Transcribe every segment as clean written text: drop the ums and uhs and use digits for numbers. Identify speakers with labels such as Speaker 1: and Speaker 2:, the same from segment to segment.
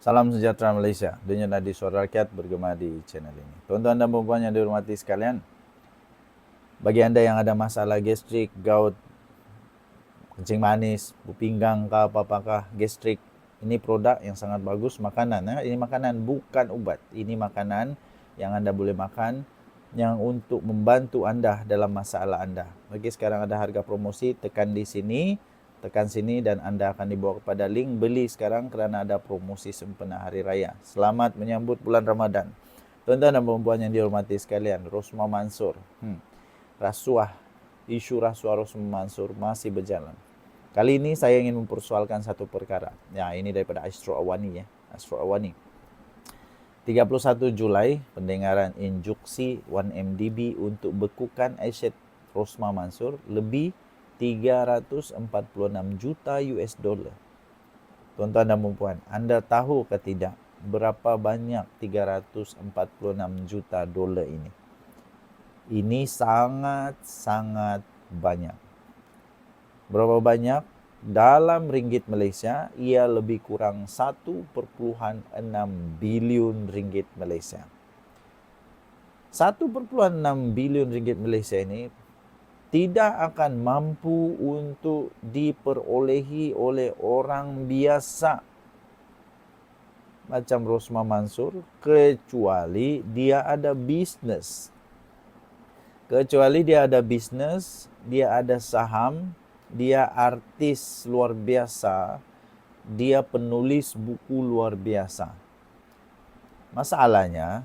Speaker 1: Salam sejahtera Malaysia. Dunia Nadi Suara Rakyat bergema di channel ini. Tuan-tuan dan puan yang dihormati sekalian, bagi anda yang ada masalah gastrik, gout, kencing manis, pinggang kah, apa-apakah, gastrik, ini produk yang sangat bagus, makanan. Ini makanan bukan ubat. Ini makanan yang anda boleh makan yang untuk membantu anda dalam masalah anda. Bagi sekarang ada harga promosi, tekan di sini, tekan sini dan anda akan dibawa kepada link beli sekarang kerana ada promosi sempena Hari Raya. Selamat menyambut bulan Ramadan. Tuan-tuan dan puan yang dihormati sekalian, Rosmah Mansur. Isu rasuah Rosmah Mansur masih berjalan. Kali ini saya ingin mempersoalkan satu perkara. Ya, ini daripada Astro Awani ya. Astro Awani. 31 Julai, pendengaran injuksi 1MDB untuk bekukan aset Rosmah Mansur lebih 346 juta US dollar. Tuan-tuan dan puan, anda tahu ke tidak berapa banyak 346 juta dolar ini? Ini sangat-sangat banyak. Berapa banyak? Dalam ringgit Malaysia, ia lebih kurang 1,6 bilion ringgit Malaysia. 1,6 bilion ringgit Malaysia ini tidak akan mampu untuk diperolehi oleh orang biasa macam Rosmah Mansur, kecuali dia ada bisnes. Dia ada saham, dia artis luar biasa, dia penulis buku luar biasa. Masalahnya,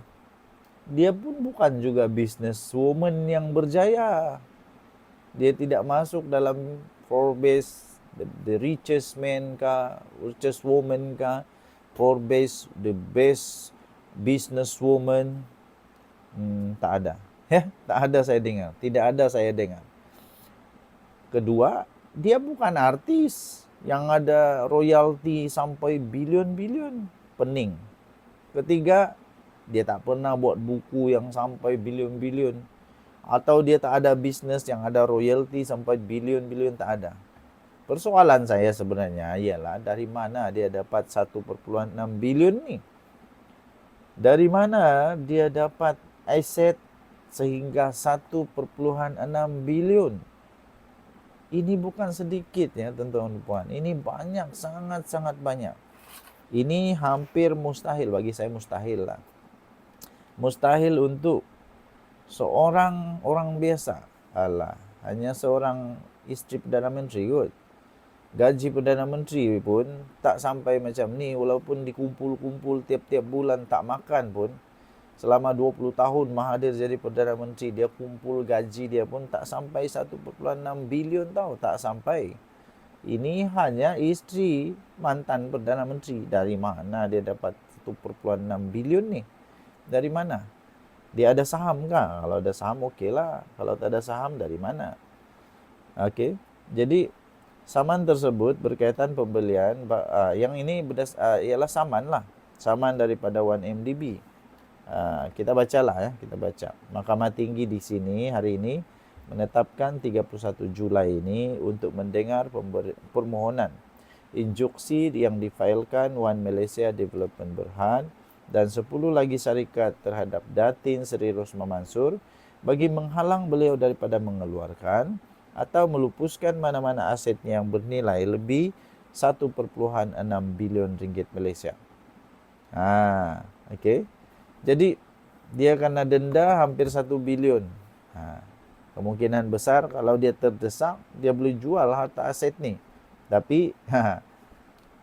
Speaker 1: dia pun bukan juga businesswoman yang berjaya. Dia tidak masuk dalam Forbes, the richest man kah, richest woman kah, Forbes, the best businesswoman. Tak ada. Tak ada saya dengar. Tidak ada saya dengar. Kedua, dia bukan artis yang ada royalti sampai bilion-bilion. Pening. Ketiga, dia tak pernah buat buku yang sampai bilion-bilion. Atau dia tak ada bisnes yang ada royalti sampai bilion-bilion, tak ada. Persoalan saya sebenarnya ialah dari mana dia dapat 1,6 bilion ni? Dari mana dia dapat aset sehingga 1,6 bilion? Ini bukan sedikit ya tuan-tuan dan puan. Ini banyak, sangat-sangat banyak. Ini hampir mustahil, bagi saya mustahil lah. Mustahil untuk seorang orang biasa. Hanya seorang isteri Perdana Menteri kot. Gaji Perdana Menteri pun tak sampai macam ni, walaupun dikumpul-kumpul tiap-tiap bulan tak makan pun. Selama 20 tahun Mahathir jadi Perdana Menteri, dia kumpul gaji dia pun tak sampai 1,6 bilion tau, tak sampai. Ini hanya isteri mantan Perdana Menteri. Dari mana dia dapat 1,6 bilion ni? Dari mana? Dia ada saham kah? Kalau ada saham okey lah. Kalau tak ada saham, dari mana? Okey. Jadi saman tersebut berkaitan pembelian yang ini ialah saman lah. Saman daripada 1MDB. Kita bacalah ya, kita baca. Mahkamah Tinggi di sini hari ini menetapkan 31 Julai ini untuk mendengar permohonan injuksi yang difailkan One Malaysia Development Berhad dan 10 lagi syarikat terhadap Datin Seri Rosmah Mansur bagi menghalang beliau daripada mengeluarkan atau melupuskan mana-mana asetnya yang bernilai lebih 1,6 bilion ringgit Malaysia. Okey. Jadi dia kena denda hampir 1 bilion. Kemungkinan besar kalau dia terdesak, dia boleh jual harta aset ni. Tapi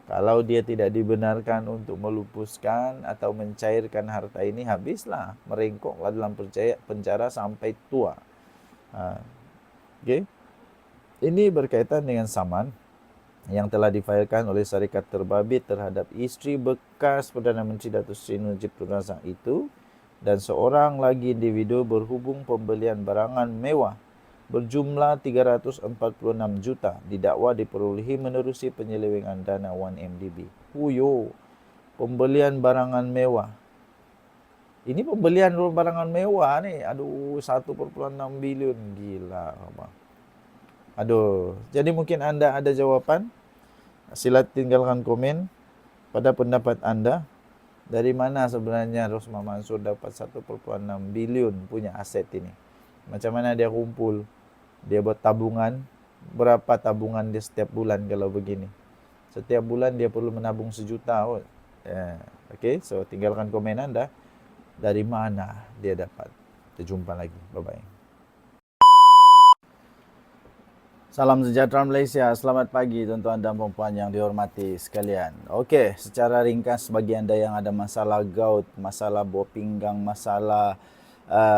Speaker 1: kalau dia tidak dibenarkan untuk melupuskan atau mencairkan harta ini, habislah, merengkoklah dalam penjara sampai tua. Okay. Ini berkaitan dengan saman yang telah difailkan oleh syarikat terbabit terhadap isteri bekas Perdana Menteri Datuk Seri Najib Tun Razak itu dan seorang lagi individu berhubung pembelian barangan mewah berjumlah 346 juta didakwa diperolehi menerusi penyelewengan dana 1MDB. Pembelian barangan mewah. Ini pembelian barangan mewah ni, 1,6 bilion, gila apa. Jadi mungkin anda ada jawapan, sila tinggalkan komen. pada pendapat Anda, dari mana sebenarnya Rosmah Mansur dapat 1,6 bilion punya aset ini? Macam mana dia kumpul? Dia buat tabungan. Berapa tabungan dia setiap bulan kalau begini? Setiap bulan dia perlu menabung 1 juta. Okey, so tinggalkan komen Anda. Dari mana dia dapat? Kita jumpa lagi. Bye-bye. Salam sejahtera Malaysia. Selamat pagi tuan-tuan dan puan-puan yang dihormati sekalian. Okey, secara ringkas bagi anda yang ada masalah gout, masalah buah pinggang, masalah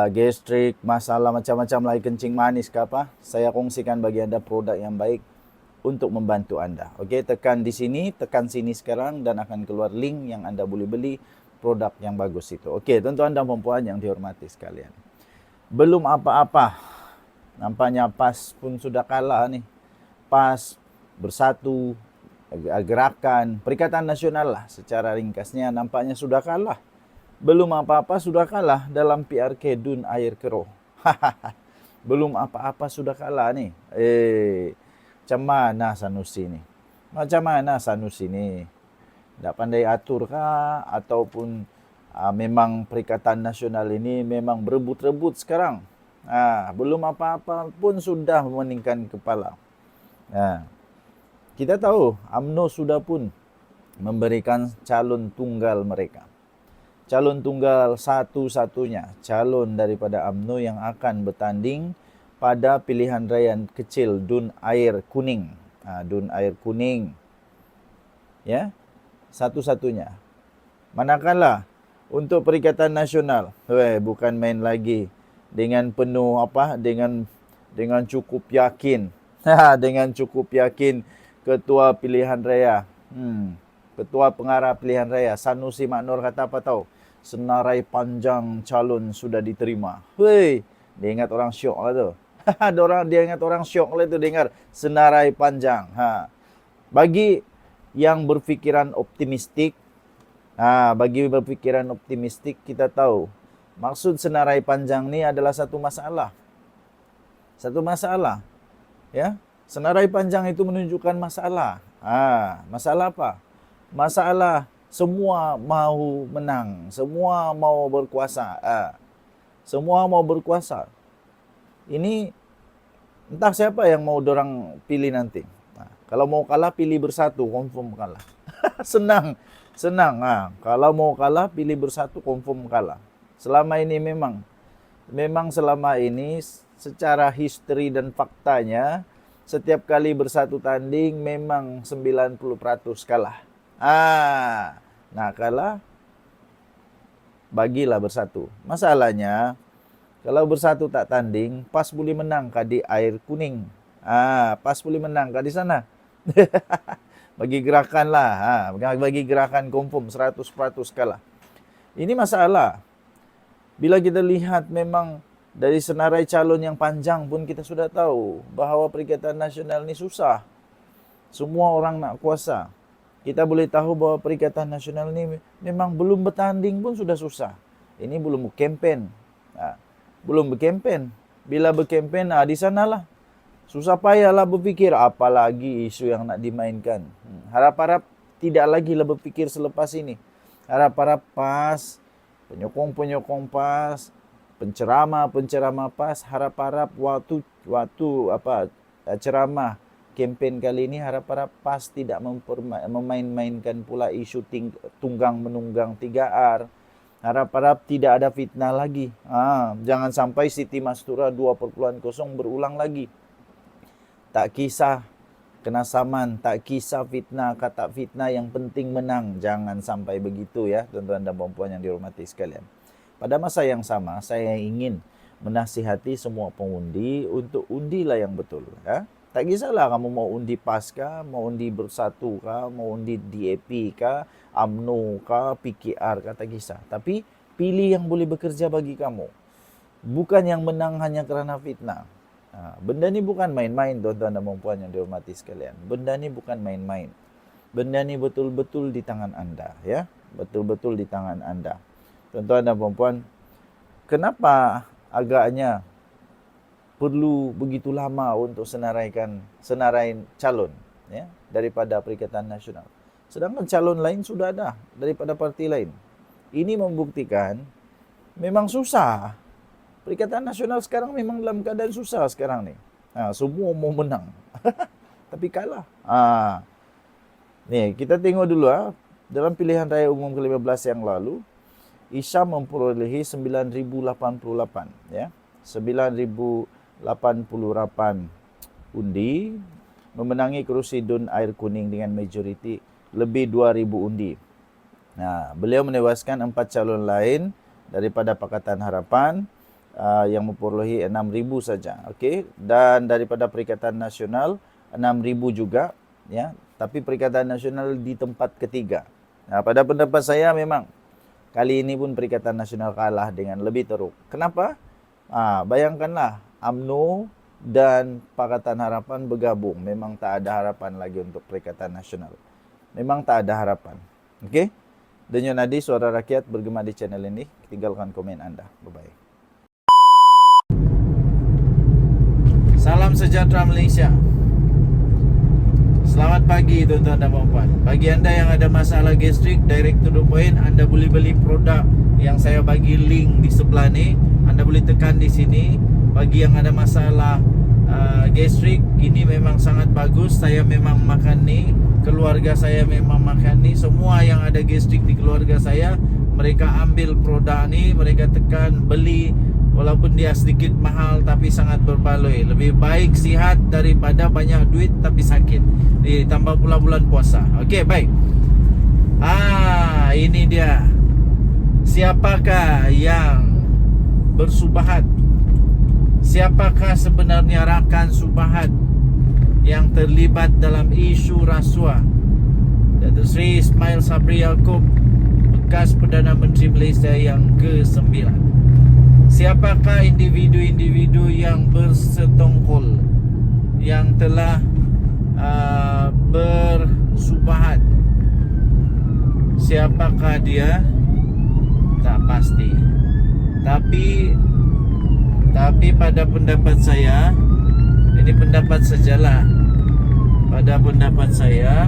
Speaker 1: gastrik, masalah macam-macam lagi kencing manis ke apa, saya kongsikan bagi anda produk yang baik untuk membantu anda. Okey, tekan di sini, tekan sini sekarang dan akan keluar link yang anda boleh beli produk yang bagus itu. Okey, tuan-tuan dan puan-puan yang dihormati sekalian. Belum apa-apa. Nampaknya PAS pun sudah kalah nih. PAS, Bersatu, Gerakan, Perikatan Nasional lah secara ringkasnya nampaknya sudah kalah. Belum apa-apa sudah kalah dalam PRK Dun Air Keroh. Belum apa-apa sudah kalah nih. Macam mana Sanusi ni? Macam mana Sanusi ni? Tak pandai atur kah? Ataupun memang Perikatan Nasional ini memang berebut-rebut sekarang? Belum apa-apa pun sudah meningkan kepala. Kita tahu UMNO sudah pun memberikan calon tunggal mereka. Calon tunggal satu-satunya calon daripada UMNO yang akan bertanding pada pilihan raya kecil Dun Air Kuning. Dun Air Kuning. Ya. Satu-satunya. Manakala untuk Perikatan Nasional, bukan main lagi. Dengan penuh dengan cukup yakin dengan cukup yakin ketua pilihan raya ketua pengarah pilihan raya Sanusi Mak Nur kata apa tahu, senarai panjang calon sudah diterima. Dia ingat orang syok lah tu. Dia ingat orang syok lah tu dengar senarai panjang. Bagi yang berfikiran optimistik, kita tahu maksud senarai panjang ni adalah satu masalah. Satu masalah. Ya, senarai panjang itu menunjukkan masalah. Masalah apa? Masalah semua mau menang, semua mau berkuasa. Semua mau berkuasa. Ini entah siapa yang mau dorang pilih nanti. Kalau mau kalah pilih Bersatu, confirm kalah. Senang. Kalau mau kalah pilih Bersatu, confirm kalah. Selama ini memang selama ini secara history dan faktanya setiap kali Bersatu tanding memang 90% kalah. Kalah bagilah Bersatu. Masalahnya kalau Bersatu tak tanding, PAS boleh menang di Air Kuning. PAS boleh menang di sana. Bagi Gerakan lah. Bagi Gerakan confirm 100% kalah. Ini masalah. Bila kita lihat memang dari senarai calon yang panjang pun kita sudah tahu bahawa Perikatan Nasional ni susah. Semua orang nak kuasa. Kita boleh tahu bahawa Perikatan Nasional ni memang belum bertanding pun sudah susah. Ini belum berkempen. Belum berkempen. Bila berkempen, di sanalah. Susah payahlah berfikir apalagi isu yang nak dimainkan. Harap-harap tidak lagi lah berfikir selepas ini. Harap-harap PAS, penyokong-penyokong PAS, penceramah-penceramah PAS, harap-harap waktu ceramah kempen kali ini harap-harap PAS tidak memain-mainkan pula isu tunggang menunggang 3R. Harap-harap tidak ada fitnah lagi. Jangan sampai Siti Mastura 2.0 berulang lagi. Tak kisah kena saman, tak kisah fitnah, kata fitnah, yang penting menang. Jangan sampai begitu ya, tuan-tuan dan puan-puan yang dihormati sekalian. Pada masa yang sama, saya ingin menasihati semua pengundi untuk undilah yang betul. Tak kisahlah kamu mau undi PAS kah, mau undi Bersatu kah, mau undi DAP kah, UMNO kah, PKR kah, tak kisah. Tapi pilih yang boleh bekerja bagi kamu. Bukan yang menang hanya kerana fitnah. Benda ni bukan main-main, tuan-tuan dan puan yang dihormati sekalian. Benda ni bukan main-main. Benda ni betul-betul di tangan anda, ya. Betul-betul di tangan anda. Tuan-tuan dan puan, kenapa agaknya perlu begitu lama untuk senarai calon, ya, daripada Perikatan Nasional? Sedangkan calon lain sudah ada daripada parti lain. Ini membuktikan memang susah. Perikatan Nasional sekarang memang dalam keadaan susah sekarang nih. Semua mau menang. Tapi kalah. Nih, kita tengok dulu dalam pilihan raya umum ke-15 yang lalu, Isyam memperolehi 9.088 ya. 9.088 undi, memenangi kerusi Dun Air Kuning dengan majoriti lebih 2.000 undi. Beliau menewaskan 4 calon lain daripada Pakatan Harapan yang memperolehi 6.000 saja. Okey, dan daripada Perikatan Nasional 6.000 juga ya, tapi Perikatan Nasional di tempat ketiga. Pada pendapat saya memang kali ini pun Perikatan Nasional kalah dengan lebih teruk. Kenapa? Bayangkanlah UMNO dan Pakatan Harapan bergabung. Memang tak ada harapan lagi untuk Perikatan Nasional. Memang tak ada harapan. Okey? Denyo Nadi, Suara Rakyat, bergema di channel ini. Tinggalkan komen anda. Bye-bye. Salam sejahtera Malaysia. Selamat pagi tuan-tuan dan puan-puan. Bagi anda yang ada masalah gastrik, direct to the point, anda boleh beli produk yang saya bagi link di sebelah ni. Anda boleh tekan di sini. Bagi yang ada masalah gastrik, ini memang sangat bagus. Saya memang makan ni, keluarga saya memang makan ni. Semua yang ada gastrik di keluarga saya, mereka ambil produk ni, mereka tekan, beli. Walaupun dia sedikit mahal tapi sangat berbaloi. Lebih baik sihat daripada banyak duit tapi sakit. Ditambah pula bulan puasa. Okey, baik. Ini dia. Siapakah yang bersubahat? Siapakah sebenarnya rakan subahat yang terlibat dalam isu rasuah? Datuk Seri Ismail Sabri Yaakob, bekas Perdana Menteri Malaysia yang ke-9. Siapakah individu-individu yang bersetongkol, yang telah bersubahat? Siapakah dia? Tak pasti. Tapi pada pendapat saya, ini pendapat sajalah. Pada pendapat saya,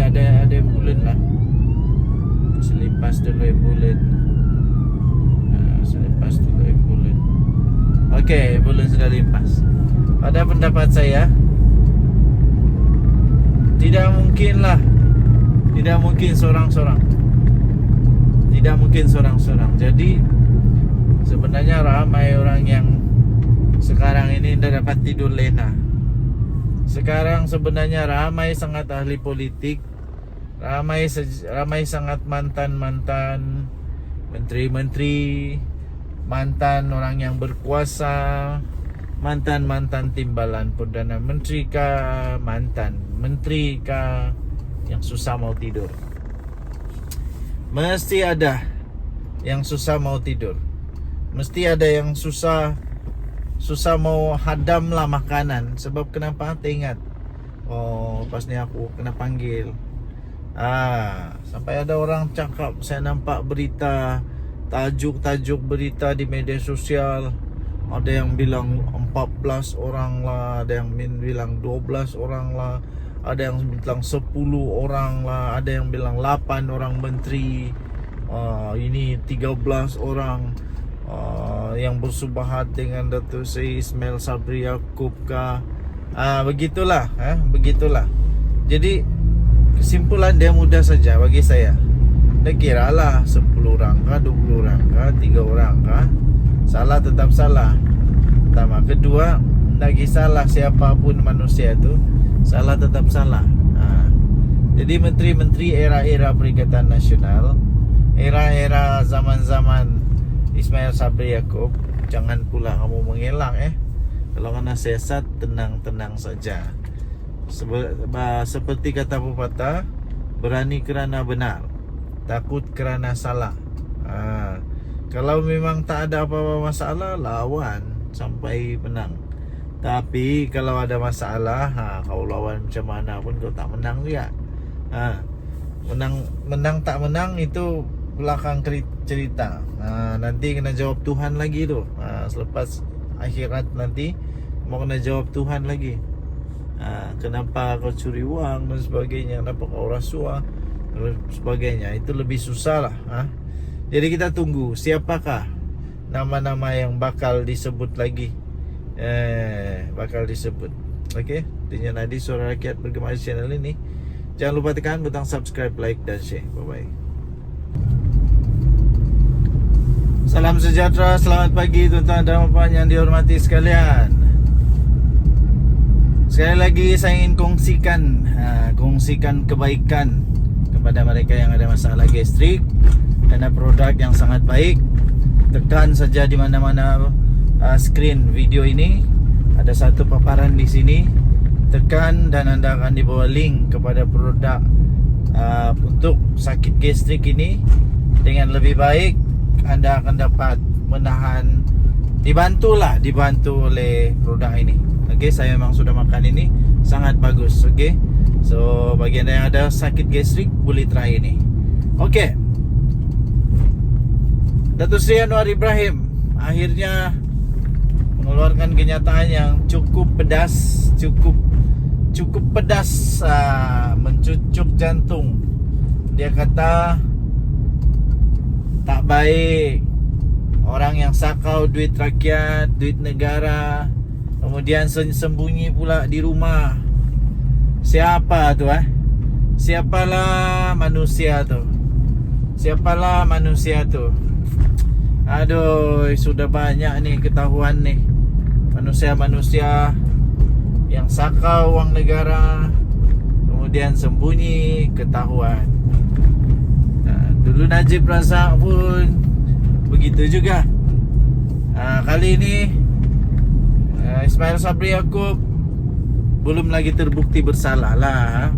Speaker 1: ada yang bulan lah. Selepas dulu yang bulan. Okey, bulan sudah limpas. Pada pendapat saya, tidak mungkin seorang-seorang. Jadi sebenarnya ramai orang yang sekarang ini dah dapat tidur lena. Sekarang sebenarnya ramai sangat ahli politik, ramai sangat mantan menteri-menteri, mantan orang yang berkuasa, mantan timbalan Perdana Menteri kah, mantan menteri kah, yang susah mau tidur. Mesti ada yang susah mau tidur. Mesti ada yang susah mau hadam lah makanan. Sebab kenapa? Teringat, pas ni aku kena panggil. Sampai ada orang cakap, saya nampak berita, tajuk berita di media sosial. Ada yang bilang 14 orang lah, ada yang bilang 12 orang lah, ada yang bilang 10 orang lah, ada yang bilang 8 orang menteri. Ini 13 orang yang bersubahat dengan Datuk Seri Ismail Sabri Yaakob kah. Begitulah. Jadi kesimpulan dia mudah saja bagi saya. Dah kira lah 10 orang kah, 20 orang kah, 3 orang kah, salah tetap salah. Pertama. Kedua, tak kisahlah siapapun manusia itu, salah tetap salah. Jadi menteri-menteri era-era Perikatan Nasional, era-era zaman-zaman Ismail Sabri Yaakob, jangan pula kamu mengelak. Kalau kena siasat, tenang-tenang saja. Seperti kata pepatah, berani kerana benar, takut kerana salah. Kalau memang tak ada apa-apa masalah, lawan sampai menang. Tapi kalau ada masalah, kau lawan macam mana pun kau tak menang juga. Menang tak menang itu belakang cerita. Nanti kena jawab Tuhan lagi tu. Selepas akhirat nanti mau kena jawab Tuhan lagi. Kenapa kau curi uang dan sebagainya, kenapa kau rasuah dan sebagainya. Itu lebih susah lah. Jadi kita tunggu siapakah nama-nama yang bakal disebut lagi, bakal disebut. Oke, Denyut Nadi Suara Rakyat bergema di channel ini. Jangan lupa tekan butang subscribe, like dan share. Bye bye. Salam sejahtera, selamat pagi tuan-tuan dan puan yang dihormati sekalian. Sekali lagi saya ingin kongsikan kebaikan kepada mereka yang ada masalah gastrik. Ada produk yang sangat baik. Tekan saja di mana-mana screen video ini, ada satu paparan di sini. Tekan dan anda akan dibawa link kepada produk untuk sakit gastrik ini. Dengan lebih baik anda akan dapat menahan, dibantu oleh produk ini. Okey, saya memang sudah makan ini, sangat bagus. Okey, so bagi anda yang ada sakit gastrik boleh try ini. Okey, Datuk Seri Anwar Ibrahim akhirnya mengeluarkan kenyataan yang cukup pedas, mencucuk jantung. Dia kata tak baik orang yang sakau duit rakyat, duit negara, kemudian sembunyi pula di rumah. Siapa tu Siapalah manusia tu? Aduh, sudah banyak nih ketahuan nih manusia-manusia yang sakau wang negara, kemudian sembunyi, ketahuan. Dulu Najib Razak pun begitu juga. Kali ini Ismail Sabri Yaakob belum lagi terbukti bersalah lah,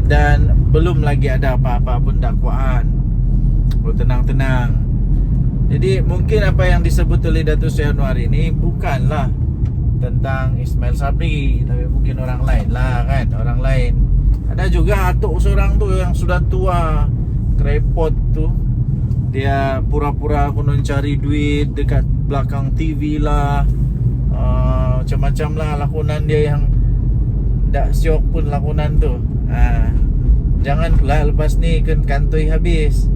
Speaker 1: dan belum lagi ada apa-apa pun dakwaan. Tenang. Jadi mungkin apa yang disebut oleh Datuk Seri Anwar ini bukanlah tentang Ismail Sabri, tapi mungkin orang lain lah kan. Orang lain. Ada juga atuk seorang tu yang sudah tua, krepot tu. Dia pura-pura konon cari duit dekat belakang TV lah, macam-macam lah lakonan dia yang tak syok pun lakonan tu. Jangan pula lepas ni kantoi habis.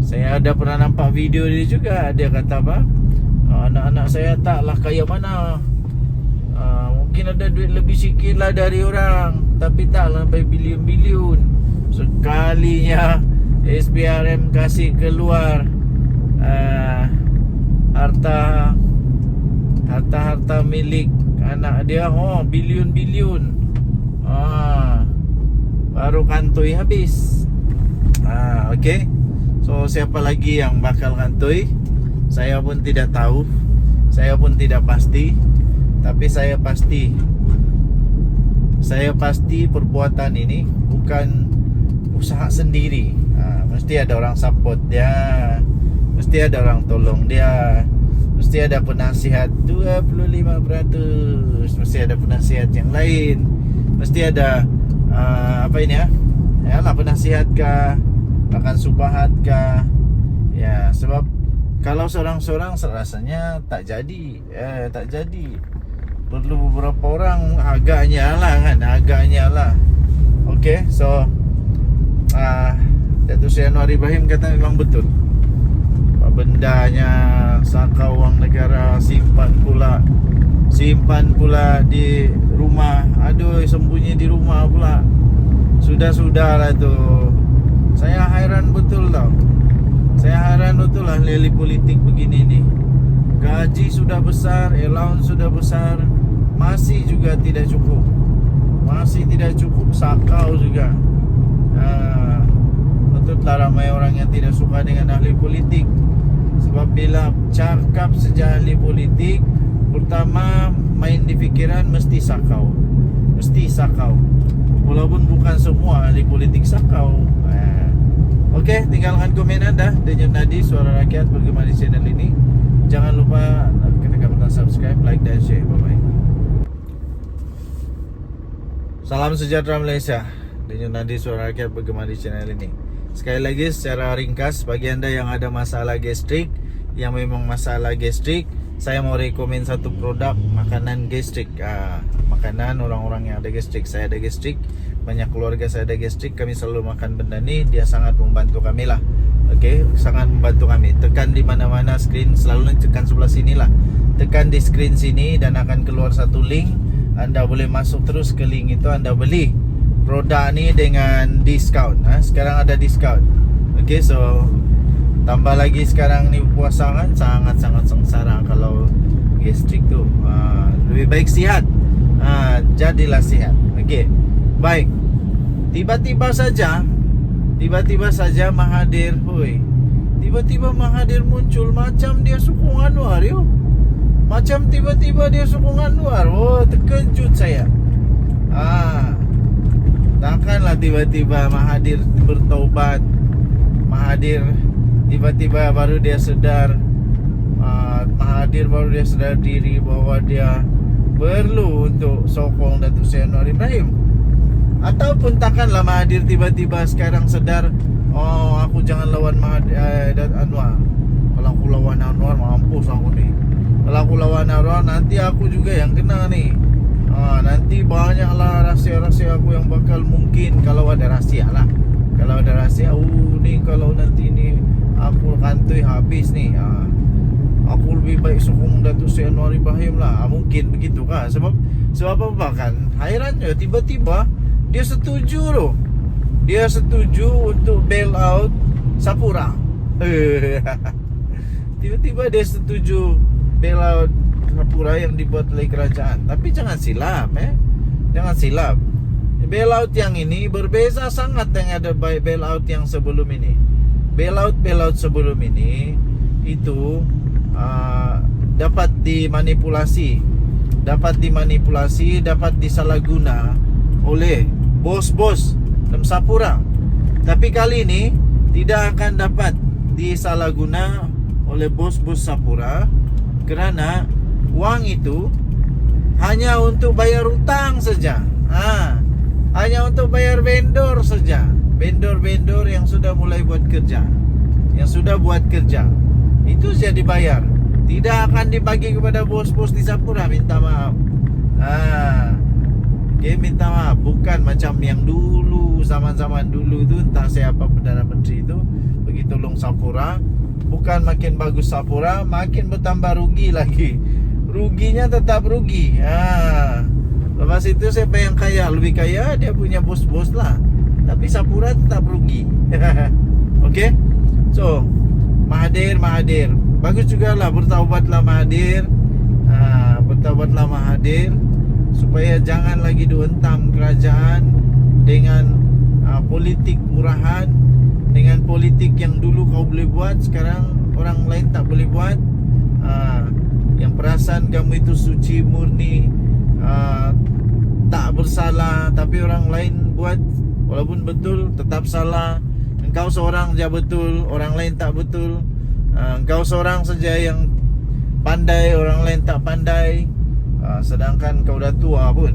Speaker 1: Saya ada pernah nampak video dia juga. Dia kata apa, anak-anak saya taklah kaya mana, mungkin ada duit lebih sikit lah dari orang, tapi taklah sampai bilion-bilion. Sekalinya SPRM kasih keluar harta milik anak dia, bilion-bilion, baru kantoi habis. Okey. So siapa lagi yang bakal kantoi? Saya pun tidak tahu. Saya pun tidak pasti. Tapi saya pasti perbuatan ini bukan usaha sendiri. Mesti ada orang support dia, mesti ada orang tolong dia, mesti ada penasihat 25%, mesti ada penasihat yang lain, mesti ada penasihat kah, bahkan subahat kah. Ya, sebab kalau seorang-seorang rasanya tak jadi. Perlu beberapa orang agaknya lah. Okey, so Datuk Seri Anwar Ibrahim kata memang betul. Bendanya sakau wang negara, simpan pula di rumah. Aduh, sembunyi di rumah pula. Sudah-sudahlah tu. Saya hairan betul lah ahli politik begini ni. Gaji sudah besar, allowance sudah besar, masih juga tidak cukup. Sakau juga. Betullah ramai orang yang tidak suka dengan ahli politik. Sebab bila cakap sejak ahli politik, pertama main di fikiran mesti sakau. Walaupun bukan semua ahli politik sakau. Okey, tinggalkan komen anda. Denyut Nadi Suara Rakyat bergema di channel ini. Jangan lupa tekan butang subscribe, like dan share. Bye bye. Salam sejahtera Malaysia. Denyut Nadi Suara Rakyat bergema di channel ini. Sekali lagi secara ringkas, bagi anda yang ada masalah gastrik, yang memang masalah gastrik, saya mau rekomen satu produk makanan gastrik. Makanan orang-orang yang ada gastrik. Saya ada gastrik, banyak keluarga saya ada gastrik. Kami selalu makan benda ni, dia sangat membantu kami lah. Okey, sangat membantu kami. Tekan di mana-mana screen, selalu tekan sebelah sini lah. Tekan di screen sini dan akan keluar satu link. Anda boleh masuk terus ke link itu, Anda beli produk ni dengan diskaun. Sekarang ada diskaun. Okey, so tambah lagi sekarang ni puasa kan, sangat-sangat sengsara kalau gastrik tu. Lebih baik sihat. Jadilah sihat. Okey. Baik. Tiba-tiba saja Mahathir, tiba-tiba Mahathir muncul macam dia sokong Anwar yo. Macam tiba-tiba dia sokong Anwar. Terkejut saya. Takkanlah tiba-tiba Mahathir bertaubat. Mahathir tiba-tiba baru dia sedar, Mahathir baru dia sedar diri bahwa dia perlu untuk sokong Datuk Seri Anwar Ibrahim. Ataupun takkanlah Mahathir tiba-tiba sekarang sedar, aku jangan lawan Anwar. Kalau aku lawan Anwar, mampus aku ni. Kalau aku lawan Anwar, nanti aku juga yang kena ni. Nanti banyaklah rahsia-rahsia aku yang bakal mungkin. Kalau ada rahsia lah. Kalau ada rahsia, ni kalau nanti ni aku kantoi habis ni. Aku lebih baik sokong Datuk Seri Anwar Ibrahim lah. Mungkin begitu kan. Sebab apa kan, hairannya tiba-tiba dia setuju loh. Dia setuju untuk bail out Sapura. Tiba-tiba dia setuju bail out Sapura yang dibuat oleh kerajaan. Tapi jangan silap Jangan silap. Bail out yang ini berbeza sangat dengan ada bail out yang sebelum ini. Bail out sebelum ini itu dapat dimanipulasi, dapat disalahguna oleh bos-bos dalam Sapura. Tapi kali ini tidak akan dapat disalahguna oleh bos-bos Sapura, kerana wang itu hanya untuk bayar hutang saja. Hanya untuk bayar vendor saja. Vendor-vendor yang sudah mulai buat kerja, yang sudah buat kerja, itu saja dibayar. Tidak akan dibagi kepada bos-bos di Sapura. Minta maaf. Minta maaf. Bukan macam yang dulu, zaman-zaman dulu tu, entah siapa Perdana Menteri itu pergi tolong Sapura. Bukan makin bagus Sapura, makin bertambah rugi lagi. Ruginya tetap rugi. Lepas itu siapa yang kaya, lebih kaya, dia punya bos-bos lah. Tapi Sapura tetap rugi. Okey. So Mahathir bagus jugalah, bertaubatlah Mahathir. Bertaubatlah Mahathir, supaya jangan lagi dihentam kerajaan dengan politik murahan, dengan politik yang dulu kau boleh buat, sekarang orang lain tak boleh buat. Yang perasaan kamu itu suci, murni, tak bersalah, tapi orang lain buat, walaupun betul tetap salah. Engkau seorang saja betul, orang lain tak betul. Engkau seorang saja yang pandai, orang lain tak pandai. Sedangkan kau dah tua pun,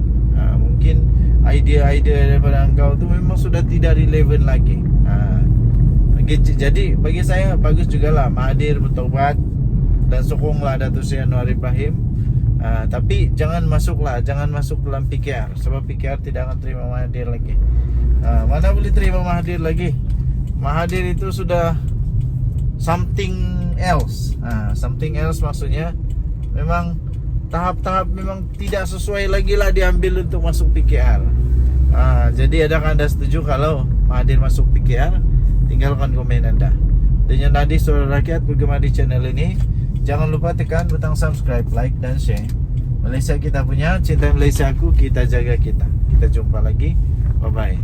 Speaker 1: mungkin idea-idea daripada engkau tu memang sudah tidak relevan lagi. Jadi bagi saya bagus jugalah Mahathir bertaubat dan sokonglah Datuk Seri Anwar Ibrahim. Tapi jangan masuk dalam PKR, sebab PKR tidak akan terima Mahathir lagi. Mana boleh terima Mahathir lagi? Mahathir itu sudah something else. Something else maksudnya memang tahap-tahap memang tidak sesuai lagi lah diambil untuk masuk PKR. Jadi adakah anda setuju kalau Mahathir masuk PKR? Tinggalkan komen anda. Dan tadi Suara Rakyat bergema di channel ini. Jangan lupa tekan butang subscribe, like dan share. Malaysia kita punya, cinta Malaysia aku, kita jaga kita. Kita jumpa lagi. Bye bye.